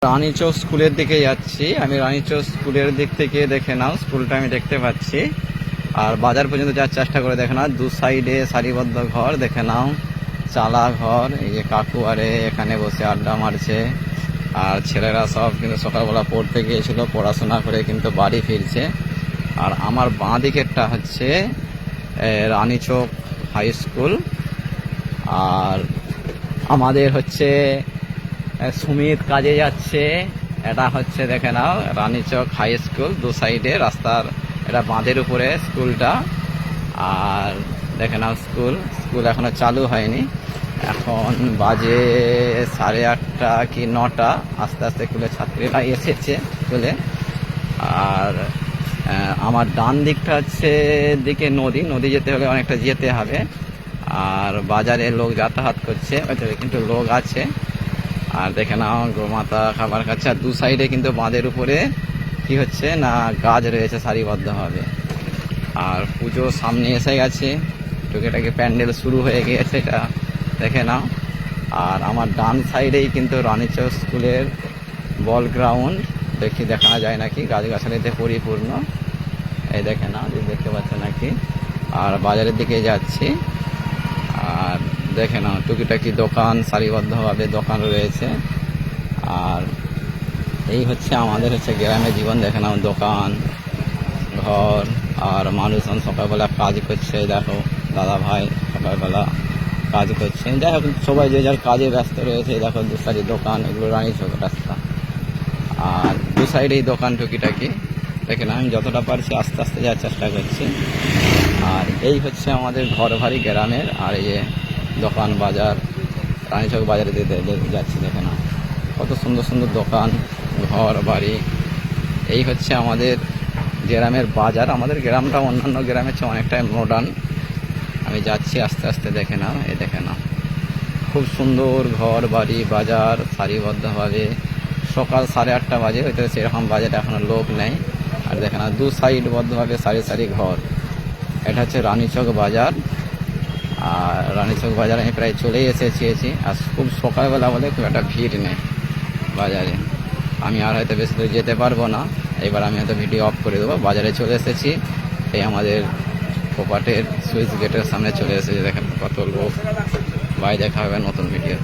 রানীচক স্কুলের দিকে যাচ্ছি আমি। রানীচক স্কুলের দিক থেকে দেখে নাও, স্কুলটা আমি দেখতে পাচ্ছি। আর বাজার পর্যন্ত যাওয়ার চেষ্টা করে দেখে নাও, দু সাইডে সারিবদ্ধ ঘর দেখে নাও, চালা ঘর। এই যে কাকু আরে এখানে বসে আড্ডা মারছে। আর ছেলেরা সব কিন্তু সকালবেলা পড়তে গিয়েছিল, পড়াশোনা করে কিন্তু বাড়ি ফিরছে। আর আমার বাঁ দিকেরটা হচ্ছে রানীচক হাই স্কুল। আর আমাদের হচ্ছে সুমিত কাজে যাচ্ছে। এটা হচ্ছে দেখে নাও রানীচক হাই স্কুল, দু সাইডে রাস্তার, এটা বাঁধের উপরে স্কুলটা। আর দেখে নাও স্কুল এখনো চালু হয়নি, এখন বাজে 8:30 কি 9টা। আস্তে আস্তে স্কুলের ছাত্রীরা এসেছে স্কুলে। আর আমার ডান দিকটা হচ্ছে দিকে নদী যেতে হলে অনেকটা যেতে হবে। আর বাজারে লোক যাতায়াত করছে, কিন্তু লোক আছে। আর দেখে নাও গোমাতা খাবার খাচ্ছে। আর দু সাইডে কিন্তু বাঁধের উপরে কি হচ্ছে না, গাছ রয়েছে সারিবদ্ধভাবে। আর পুজো সামনে এসে গেছে, টুকিটাকি প্যান্ডেল শুরু হয়ে গিয়েছে, এটা দেখে নাও। আর আমার ডান সাইডেই কিন্তু রানীচক স্কুলের বল গ্রাউন্ড, দেখা যায় নাকি, গাছগাছালিতে পরিপূর্ণ। এই দেখে নাও, দেখতে পাচ্ছে নাকি। আর বাজারের দিকে যাচ্ছি। আর দেখে নাও টুকিটাকি দোকান, সারিবদ্ধভাবে দোকান রয়েছে। আর এই হচ্ছে আমাদের গ্রামের জীবন, দেখে নাও, দোকান ঘর। আর মানুষজন সকালবেলা কাজ করছে, দেখো দাদা ভাই সকালবেলা কাজ করছে। যাই হোক, সবাই যে যার কাজে ব্যস্ত রয়েছে। দেখো দু সাইডে দোকান, এগুলো রানীচক রাস্তা। আর দু সাইডেই দোকান টুকিটাকি, দেখে না, আমি যতটা পারছি আস্তে আস্তে যাওয়ার চেষ্টা করছি। আর এই হচ্ছে আমাদের ঘর বাড়ি গ্রামের। আর এই যে দোকান বাজার, রানীচক বাজারে যাচ্ছি, দেখে না কত সুন্দর সুন্দর দোকান ঘর বাড়ি। এই হচ্ছে আমাদের গ্রামের বাজার। আমাদের গ্রামটা অন্যান্য গ্রামের চেয়ে অনেকটাই মডার্ন। আমি যাচ্ছি আস্তে আস্তে, দেখে নাও, এই দেখে নাও খুব সুন্দর ঘর বাড়ি বাজার সারিবদ্ধভাবে। সকাল 8:30 বাজে, হয়তো সেরকম বাজারে এখনো লোক নেই। আর দেখে না দু সাইড বদ্ধভাবে সারি সারি ঘর। এটা হচ্ছে রানীচক বাজার। আর রানীচক বাজারে আমি প্রায় চলেই এসেছি। আর খুব সকালবেলা বলে খুব একটা ভিড় নেই বাজারে। আমি আর হয়তো বেশি দূর যেতে পারবো না, এবার আমি হয়তো ভিডিও অফ করে দেবো। বাজারে চলে এসেছি, এই আমাদের কোপাটের সুইচ গেটের সামনে চলে এসেছি। দেখেন কত লোক। বাই, দেখা হবে নতুন ভিডিও।